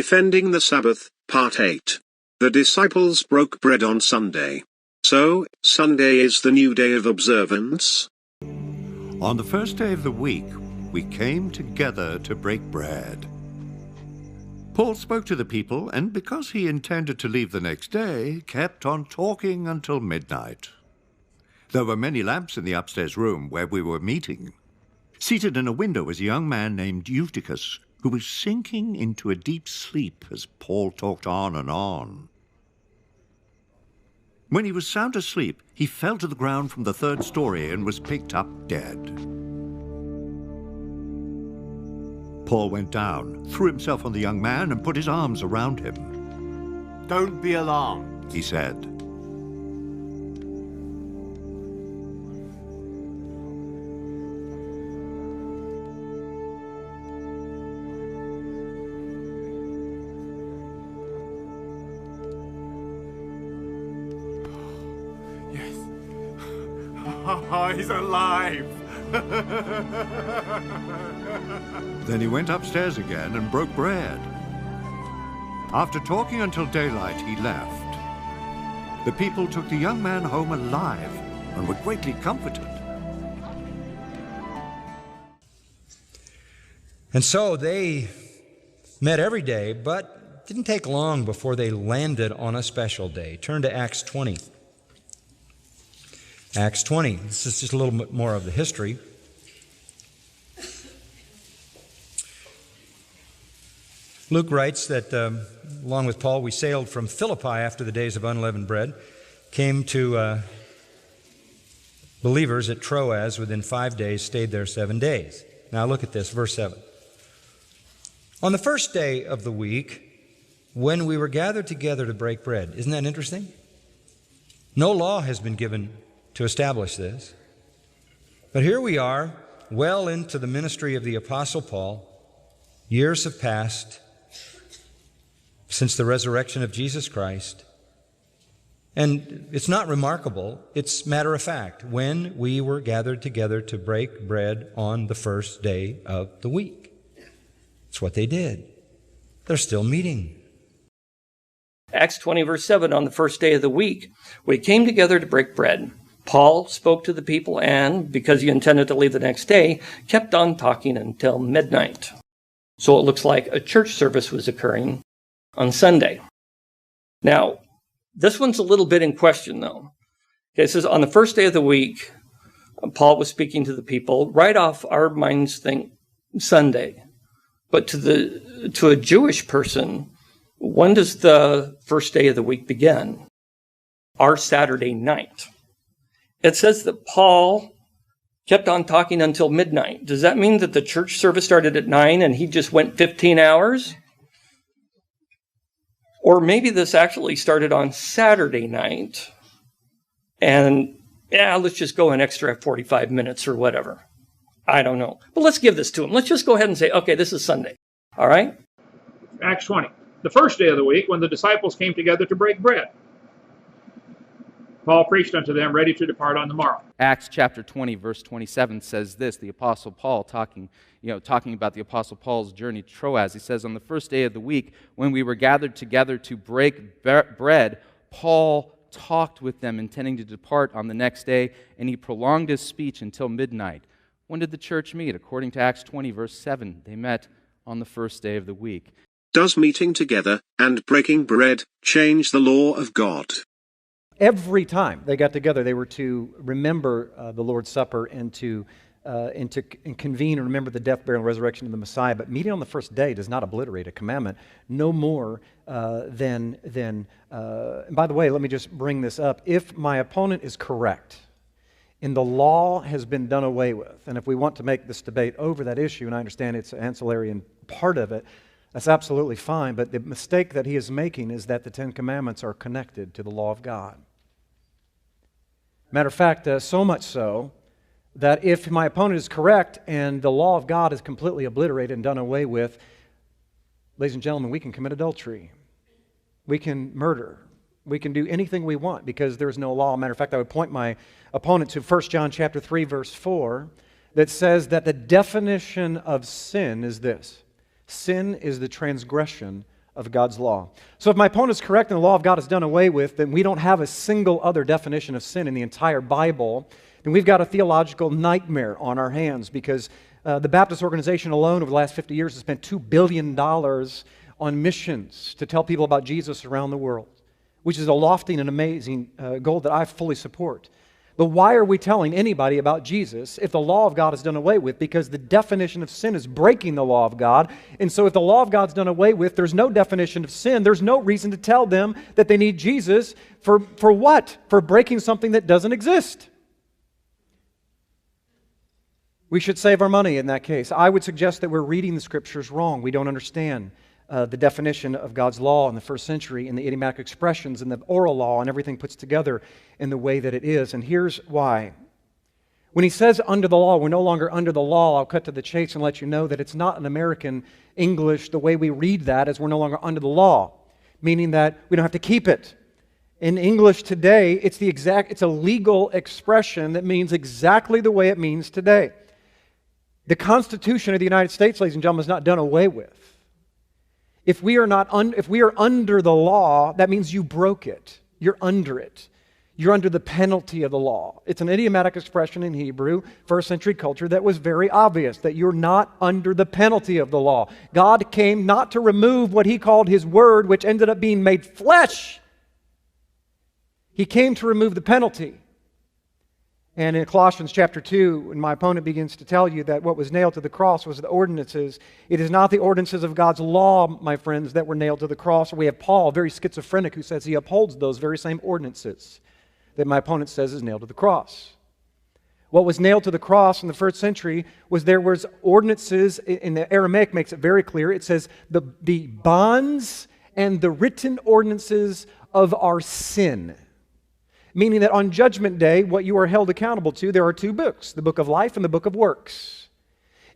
Defending the Sabbath, Part 8. The disciples broke bread on Sunday. So, Sunday is the new day of observance? On the first day of the week, we came together to break bread. Paul spoke to the people, and because he intended to leave the next day, kept on talking until midnight. There were many lamps in the upstairs room where we were meeting. Seated in a window was a young man named Eutychus, who was sinking into a deep sleep as Paul talked on and on. When he was sound asleep, he fell to the ground from the third story and was picked up dead. Paul went down, threw himself on the young man, and put his arms around him. "Don't be alarmed," he said. Yes. Oh, he's alive. Then he went upstairs again and broke bread. After talking until daylight, he left. The people took the young man home alive and were greatly comforted. And so they met every day, but it didn't take long before they landed on a special day. Turn to Acts 20. Acts 20. This is just a little bit more of the history. Luke writes that, along with Paul, we sailed from Philippi after the days of unleavened bread, came to believers at Troas within 5 days, stayed there 7 days. Now look at this, verse 7. On the first day of the week, when we were gathered together to break bread. Isn't that interesting? No law has been given to establish this. But here we are, well into the ministry of the Apostle Paul. Years have passed since the resurrection of Jesus Christ. And it's not remarkable, it's matter of fact. When we were gathered together to break bread on the first day of the week. It's what they did. They're still meeting. Acts 20, verse 7, on the first day of the week, we came together to break bread. Paul spoke to the people and, because he intended to leave the next day, kept on talking until midnight. So it looks like a church service was occurring on Sunday. Now, this one's a little bit in question, though. Okay, it says, on the first day of the week, Paul was speaking to the people. Right off, our minds think Sunday. But to a Jewish person, when does the first day of the week begin? Our Saturday night. It says that Paul kept on talking until midnight. Does that mean that the church service started at 9 and he just went 15 hours? Or maybe this actually started on Saturday night and, let's just go an extra 45 minutes or whatever. I don't know. But let's give this to him. Let's just go ahead and say, okay, this is Sunday. All right? Acts 20. The first day of the week, when the disciples came together to break bread, Paul preached unto them, ready to depart on the morrow. Acts chapter 20, verse 27 says this, the Apostle Paul talking about the Apostle Paul's journey to Troas. He says, on the first day of the week, when we were gathered together to break bread, Paul talked with them, intending to depart on the next day, and he prolonged his speech until midnight. When did the church meet? According to Acts 20, verse 7, they met on the first day of the week. Does meeting together and breaking bread change the law of God? Every time they got together, they were to remember the Lord's Supper and to convene and remember the death, burial, and resurrection of the Messiah. But meeting on the first day does not obliterate a commandment, no more than. And by the way, let me just bring this up. If my opponent is correct, and the law has been done away with, and if we want to make this debate over that issue, and I understand it's ancillary and part of it, that's absolutely fine. But the mistake that he is making is that the Ten Commandments are connected to the law of God. Matter of fact, so much so that if my opponent is correct and the law of God is completely obliterated and done away with, ladies and gentlemen, we can commit adultery. We can murder. We can do anything we want because there's no law. Matter of fact, I would point my opponent to 1 John chapter 3, verse 4, that says that the definition of sin is this. Sin is the transgression of God's law. So if my opponent's correct and the law of God is done away with, then we don't have a single other definition of sin in the entire Bible, then we've got a theological nightmare on our hands, because the Baptist organization alone over the last 50 years has spent $2 billion on missions to tell people about Jesus around the world, which is a lofty and amazing goal that I fully support. But why are we telling anybody about Jesus if the law of God is done away with? Because the definition of sin is breaking the law of God. And so if the law of God's done away with, there's no definition of sin. There's no reason to tell them that they need Jesus for what? For breaking something that doesn't exist. We should save our money in that case. I would suggest that we're reading the Scriptures wrong. We don't understand the definition of God's law in the first century, and the idiomatic expressions and the oral law and everything puts together in the way that it is. And here's why. When he says under the law, we're no longer under the law, I'll cut to the chase and let you know that it's not an American English. The way we read that is we're no longer under the law, meaning that we don't have to keep it. In English today, it's a legal expression that means exactly the way it means today. The Constitution of the United States, ladies and gentlemen, is not done away with. If we are under the law, that means you broke it. You're under it. You're under the penalty of the law. It's an idiomatic expression in Hebrew, first century culture, that was very obvious, that you're not under the penalty of the law. God came not to remove what he called his word, which ended up being made flesh. He came to remove the penalty. And in Colossians chapter 2, when my opponent begins to tell you that what was nailed to the cross was the ordinances, it is not the ordinances of God's law, my friends, that were nailed to the cross. We have Paul, very schizophrenic, who says he upholds those very same ordinances that my opponent says is nailed to the cross. What was nailed to the cross in the first century was there was ordinances, in the Aramaic makes it very clear, it says the bonds and the written ordinances of our sin. Meaning that on Judgment Day, what you are held accountable to, there are two books, the book of life and the book of works.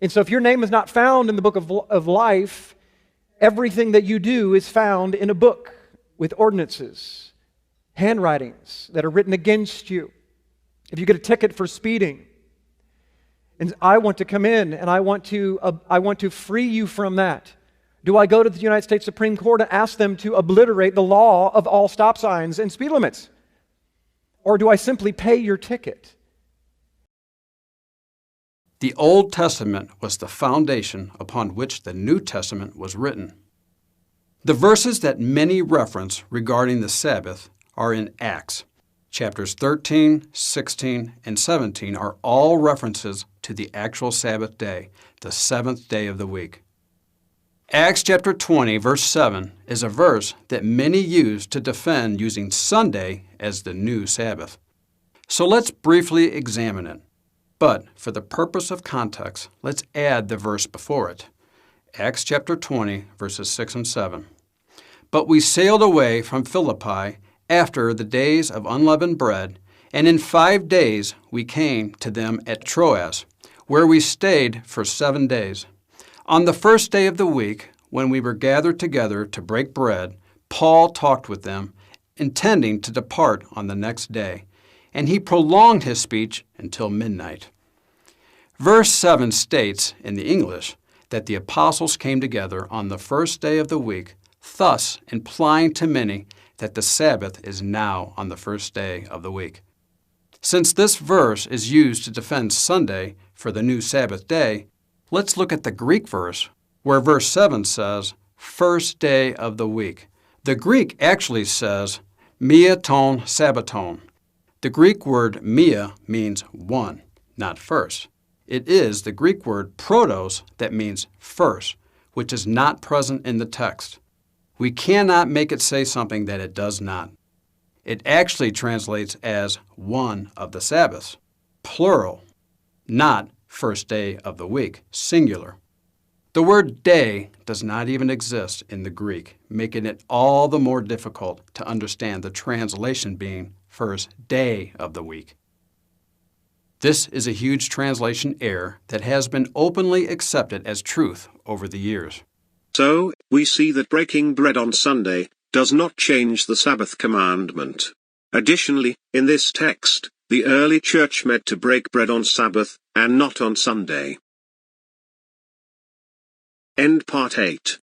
And so if your name is not found in the book of life, everything that you do is found in a book with ordinances, handwritings that are written against you. If you get a ticket for speeding, and I want to come in and I want to free you from that, do I go to the United States Supreme Court and ask them to obliterate the law of all stop signs and speed limits? Or do I simply pay your ticket? The Old Testament was the foundation upon which the New Testament was written. The verses that many reference regarding the Sabbath are in Acts. Chapters 13, 16, and 17 are all references to the actual Sabbath day, the seventh day of the week. Acts chapter 20, verse 7 is a verse that many use to defend using Sunday as the new Sabbath. So let's briefly examine it. But for the purpose of context, let's add the verse before it. Acts chapter 20, verses 6 and 7. But we sailed away from Philippi after the days of unleavened bread, and in 5 days we came to them at Troas, where we stayed for 7 days. On the first day of the week, when we were gathered together to break bread, Paul talked with them, intending to depart on the next day, and he prolonged his speech until midnight. Verse 7 states in the English that the apostles came together on the first day of the week, thus implying to many that the Sabbath is now on the first day of the week. Since this verse is used to defend Sunday for the new Sabbath day, let's look at the Greek verse, where verse 7 says, first day of the week. The Greek actually says, mia ton sabbaton. The Greek word mia means one, not first. It is the Greek word protos that means first, which is not present in the text. We cannot make it say something that it does not. It actually translates as one of the Sabbaths, plural, not first day of the week, singular. The word day does not even exist in the Greek, making it all the more difficult to understand the translation being first day of the week. This is a huge translation error that has been openly accepted as truth over the years. So, we see that breaking bread on Sunday does not change the Sabbath commandment. Additionally, in this text, the early church meant to break bread on Sabbath, and not on Sunday. End part 8.